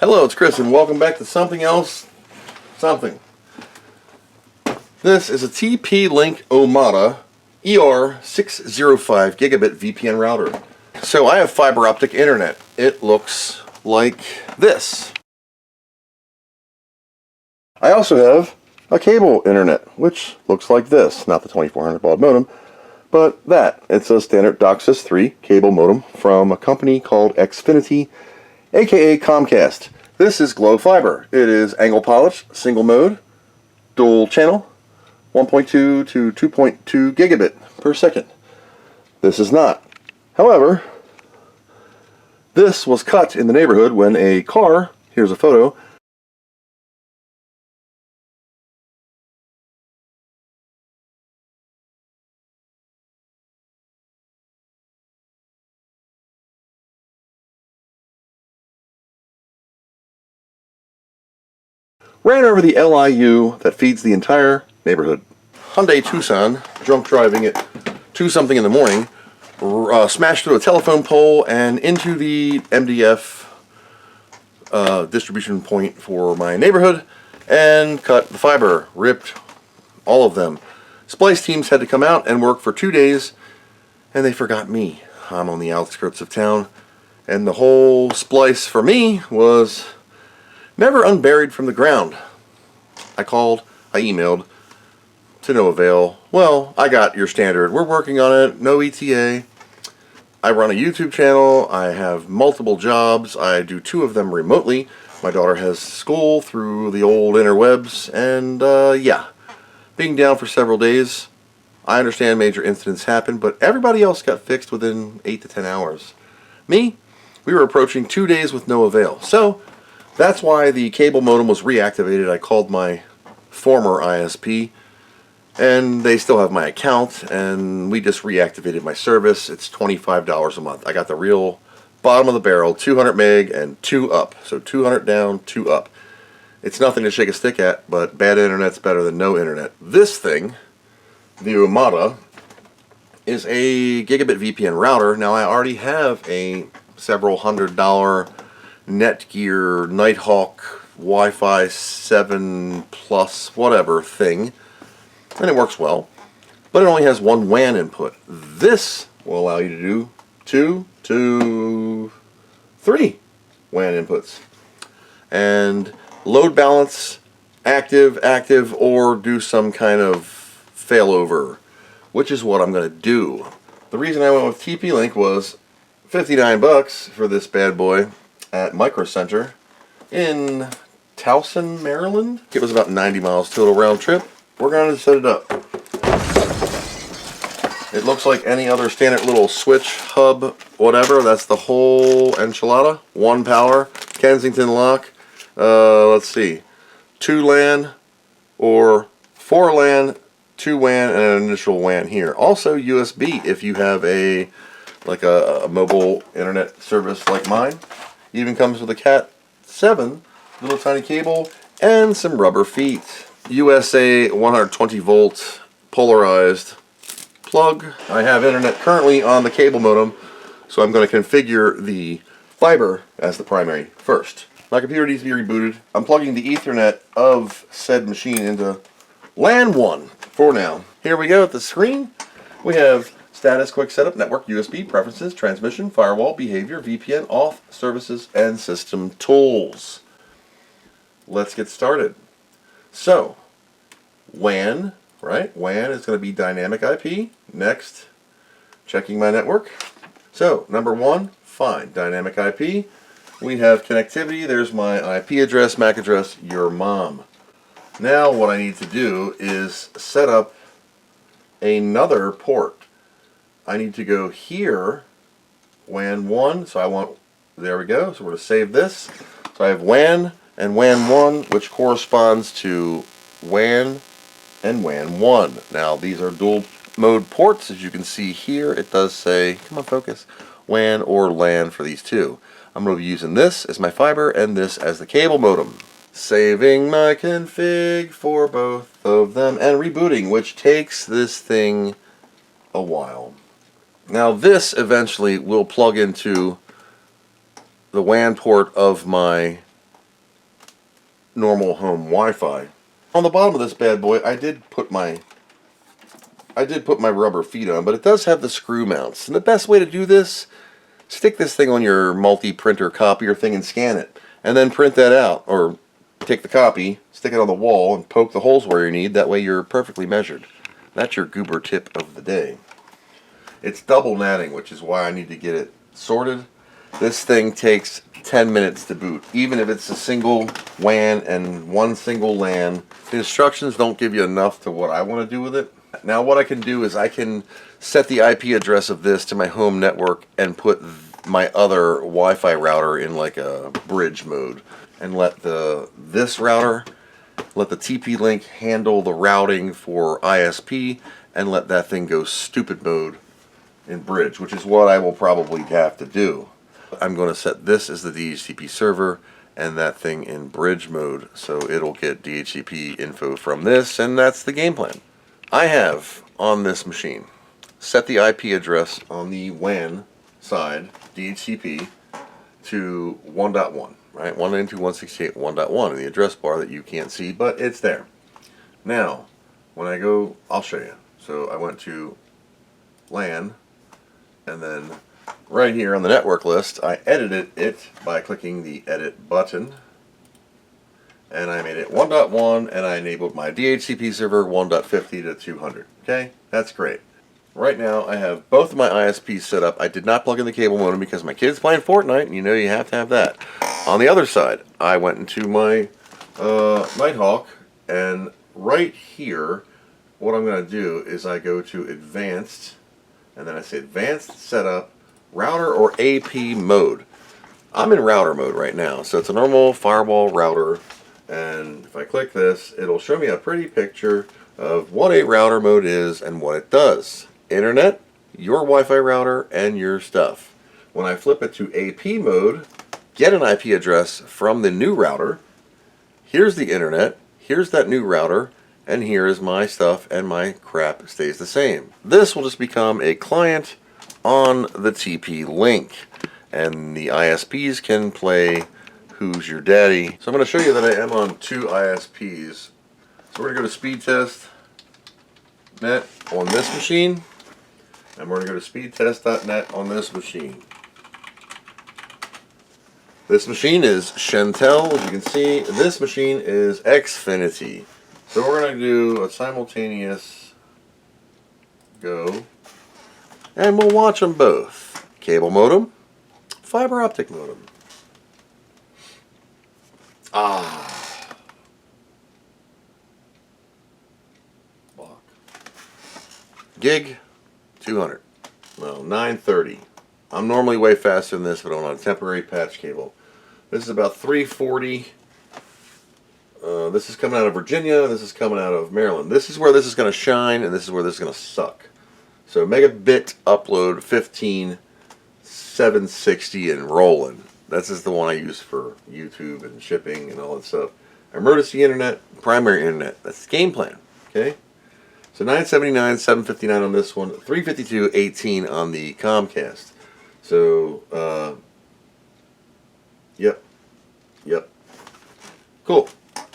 Hello, it's Chris, and welcome back to Something Else Something. This is a TPLink Omada ER605 gigabit VPN router. So I have fiber optic internet. It looks like this. I also have a cable internet, which looks like this. Not the 2400 baud modem, but that. It's a standard DOCSIS 3 cable modem from a company called Xfinity, aka Comcast. This is Glow Fiber. It is angle polished, single mode, dual channel, 1.2 to 2.2 gigabit per second. This is not. However, this was cut in the neighborhood when a car, here's a photo, ran over the LIU that feeds the entire neighborhood. Hyundai Tucson, drunk driving at 2 something in the morning, smashed through a telephone pole and into the MDF distribution point for my neighborhood and cut the fiber, ripped all of them. Splice teams had to come out and work for 2 days, and they forgot me. I'm on the outskirts of town, and the whole splice for me was never unburied from the ground. I called, I emailed, to no avail. Well, I got your standard. We're working on it, no ETA. I run a YouTube channel, I have multiple jobs, I do 2 of them remotely. My daughter has school through the old interwebs, and yeah, being down for several days. I understand major incidents happen, but everybody else got fixed within 8 to 10 hours. Me? We were approaching 2 days with no avail. So, that's why the cable modem was reactivated. I called my former ISP, and they still have my account, and we just reactivated my service. It's $25 a month. I got the real bottom of the barrel, 200 meg and 2 up. So 200 down, 2 up. It's nothing to shake a stick at, but bad internet's better than no internet. This thing, the Omada, is a gigabit VPN router. Now I already have a several $100 Netgear Nighthawk Wi-Fi 7 plus whatever thing, and it works well, but it only has 1 WAN input. This will allow you to do 2 to 3 WAN inputs and load balance, active, or do some kind of failover, which is what I'm going to do. The reason I went with TP-Link was 59 bucks for this bad boy at Micro Center in Towson, Maryland. It was about 90 miles total round trip. We're going to set it up. It looks like any other standard little switch, hub, whatever. That's the whole enchilada. 1 power, Kensington lock. Let's see, 2 LAN or 4 LAN, 2 WAN, and an initial WAN here. Also USB if you have a mobile internet service like mine. Even comes with a Cat 7 little tiny cable and some rubber feet. USA 120 volt polarized plug. I have internet currently on the cable modem, so I'm going to configure the fiber as the primary first. My computer needs to be rebooted. I'm plugging the Ethernet of said machine into LAN 1 for now. Here we go at the screen. We have status, quick setup, network, USB, preferences, transmission, firewall, behavior, VPN, auth, services, and system tools. Let's get started. So, WAN, right? WAN is going to be dynamic IP. Next, checking my network. So, number 1, fine, dynamic IP. We have connectivity. There's my IP address, MAC address, your mom. Now what I need to do is set up another port. I need to go here, WAN 1, so I want, there we go, so we're going to save this. So I have WAN and WAN 1, which corresponds to WAN and WAN 1. Now these are dual mode ports, as you can see here. It does say, come on focus, WAN or LAN for these 2. I'm going to be using this as my fiber and this as the cable modem. Saving my config for both of them and rebooting, which takes this thing a while. Now this eventually will plug into the WAN port of my normal home Wi-Fi. On the bottom of this bad boy, I did put my rubber feet on, but it does have the screw mounts. And the best way to do this, stick this thing on your multi-printer copier thing and scan it. And then print that out. Or take the copy, stick it on the wall, and poke the holes where you need. That way you're perfectly measured. That's your goober tip of the day. It's double natting, which is why I need to get it sorted. This thing takes 10 minutes to boot, even if it's a single WAN and one single LAN. The instructions don't give you enough to what I want to do with it. Now what I can do is I can set the IP address of this to my home network and put my other Wi-Fi router in like a bridge mode, and let this router, let the TP-Link handle the routing for ISP, and let that thing go stupid mode in bridge, which is what I will probably have to do. I'm going to set this as the DHCP server and that thing in bridge mode, so it'll get DHCP info from this, and that's the game plan. I have on this machine set the IP address on the WAN side, DHCP, to 1.1, right? 192.168.1.1 in the address bar that you can't see, but it's there. Now, when I go, I'll show you. So I went to LAN, and then right here on the network list, I edited it by clicking the edit button, and I made it 1.1, and I enabled my DHCP server 1.50 to 200. Okay, that's great. Right now I have both of my ISPs set up. I did not plug in the cable modem because my kid's playing Fortnite, and you know you have to have that. On the other side, I went into my Nighthawk, and right here, what I'm going to do is I go to Advanced, and then I say Advanced Setup, Router or AP mode. I'm in router mode right now, so it's a normal firewall router, and if I click this, it'll show me a pretty picture of what a router mode is and what it does. Internet, your Wi-Fi router, and your stuff. When I flip it to AP mode, get an IP address from the new router, here's the internet, here's that new router, and here is my stuff, and my crap stays the same. This will just become a client on the TP-Link, and the ISPs can play Who's Your Daddy. So I'm going to show you that I am on two ISPs. So we're going to go to speed test net on this machine, and we're going to go to speedtest.net on this machine. This machine is Shentel, as you can see. This machine is Xfinity. So we're going to do a simultaneous go, and we'll watch them both. Cable modem, fiber optic modem. Gig, 200. Well, 930. I'm normally way faster than this, but I'm on a temporary patch cable. This is about 340. This is coming out of Virginia. This is coming out of Maryland. This is where this is going to shine, and this is where this is going to suck. So megabit upload 15760 and rolling. This is the one I use for YouTube and shipping and all that stuff. Emergency internet, primary internet. That's the game plan. Okay. So 979, 759 on this one, 352.18 on the Comcast. So, yep. Cool.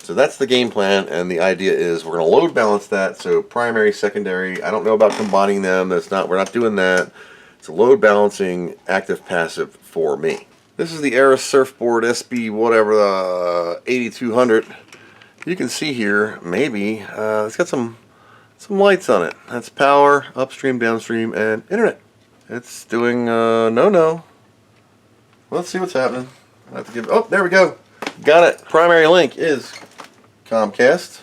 So that's the game plan, and the idea is we're going to load balance that. So primary, secondary. I don't know about combining them. We're not doing that. It's a load balancing active passive for me. This is the Aris Surfboard SB whatever 8200. You can see here maybe it's got some lights on it. That's power, upstream, downstream, and internet. It's doing no. Let's see what's happening. I have to give. Oh, there we go. Got it. Primary link is Comcast,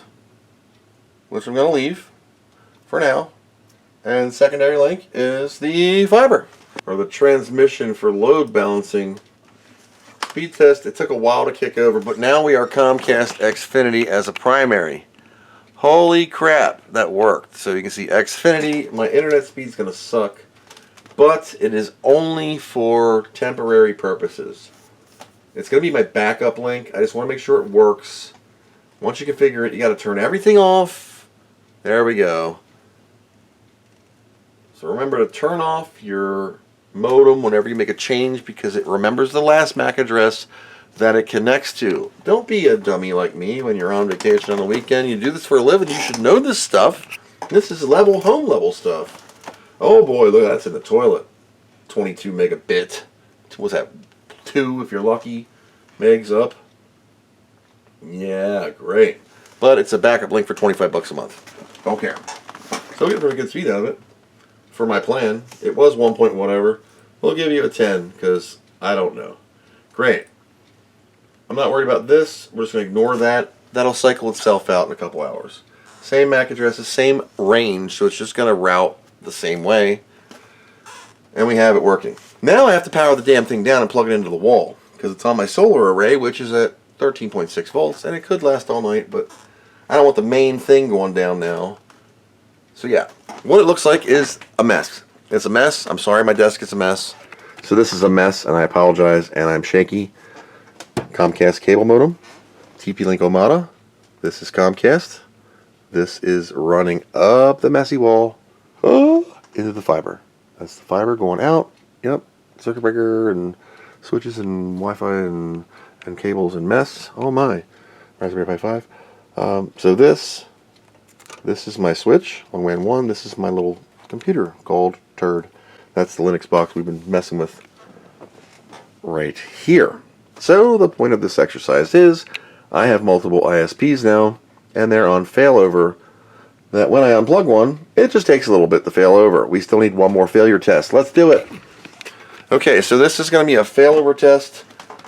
which I'm going to leave for now. And secondary link is the fiber, or the transmission for load balancing. Speed test, it took a while to kick over, but now we are Comcast Xfinity as a primary. Holy crap, that worked. So you can see Xfinity, my internet speed's going to suck, but it is only for temporary purposes. It's going to be my backup link. I just want to make sure it works. Once you configure it, you got to turn everything off. There we go. So remember to turn off your modem whenever you make a change, because it remembers the last MAC address that it connects to. Don't be a dummy like me when you're on vacation on the weekend. You do this for a living. You should know this stuff. This is home level stuff. Oh boy, look, that's in the toilet. 22 megabit. What's that? 2 if you're lucky. Megs up. Yeah, great. But it's a backup link for 25 bucks a month. Don't care. Still get very good speed out of it. For my plan, it was 1 point whatever. We'll give you a 10 because I don't know. Great. I'm not worried about this. We're just going to ignore that. That'll cycle itself out in a couple hours. Same MAC addresses, same range, so it's just going to route the same way. And we have it working. Now I have to power the damn thing down and plug it into the wall because it's on my solar array, which is at 13.6 volts, and it could last all night, but I don't want the main thing going down now. So yeah, what it looks like is a mess. It's a mess. I'm sorry, my desk is a mess. So this is a mess, and I apologize, and I'm shaky. Comcast cable modem, TPLink Omada. This is Comcast. This is running up the messy wall into the fiber. That's the fiber going out. Yep, circuit breaker and switches and Wi-Fi and cables and mess. Oh my, Raspberry Pi 5. So this is my switch, 1WAN1. This is my little computer called Turd. That's the Linux box we've been messing with right here. So the point of this exercise is I have multiple ISPs now, and they're on failover. That when I unplug one, it just takes a little bit to fail over. We still need one more failure test. Let's do it. Okay, so this is going to be a failover test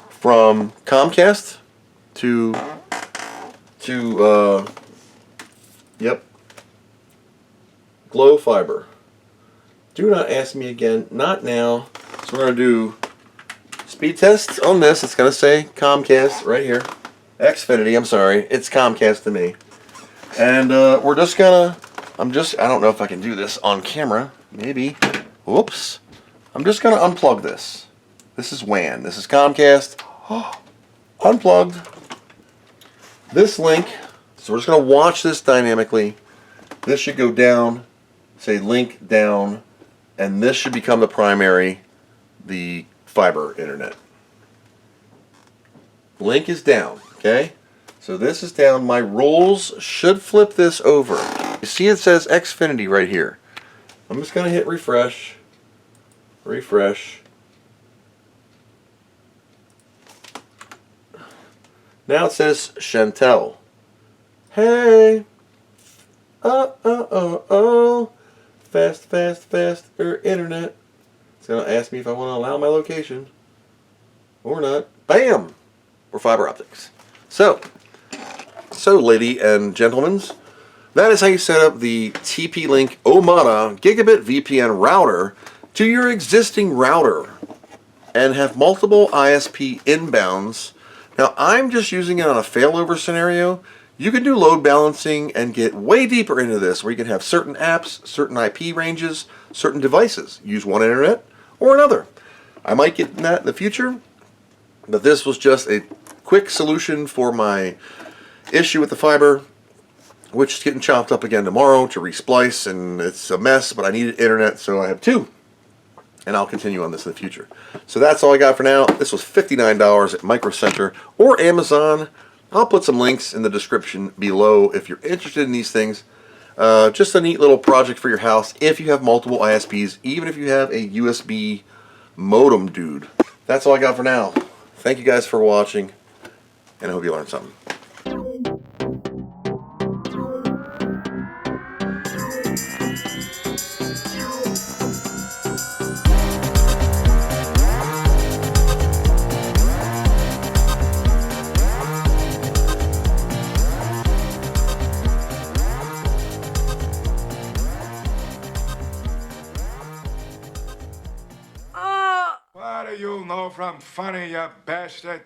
from Comcast to Glow Fiber. Do not ask me again. Not now. So we're going to do speed tests on this. It's going to say Comcast right here. Xfinity, I'm sorry. It's Comcast to me. And we're just going to, I don't know if I can do this on camera. Maybe. Whoops. I'm just going to unplug this. This is WAN. This is Comcast. Unplugged. This link. So we're just going to watch this dynamically. This should go down. Say link down. And this should become the primary, the fiber internet. Link is down, okay? So this is down. My rules should flip this over. You see it says Xfinity right here. I'm just going to hit refresh. Refresh. Now it says Chantel. Hey. Faster internet. It's going to ask me if I want to allow my location or not. Bam! We're fiber optics. So lady and gentlemen, that is how you set up the TP-Link Omada gigabit VPN router to your existing router and have multiple ISP inbounds. Now I'm just using it on a failover scenario. You can do load balancing and get way deeper into this where you can have certain apps, certain IP ranges, certain devices. Use one internet or another. I might get in that in the future, but this was just a quick solution for my issue with the fiber, which is getting chopped up again tomorrow to resplice, and it's a mess, but I needed internet, so I have two. And I'll continue on this in the future. So that's all I got for now. This was $59 at Micro Center or Amazon. I'll put some links in the description below if you're interested in these things. Just a neat little project for your house if you have multiple ISPs, even if you have a USB modem dude. That's all I got for now. Thank you guys for watching, and I hope you learned something. What do you know from funny, you bastard?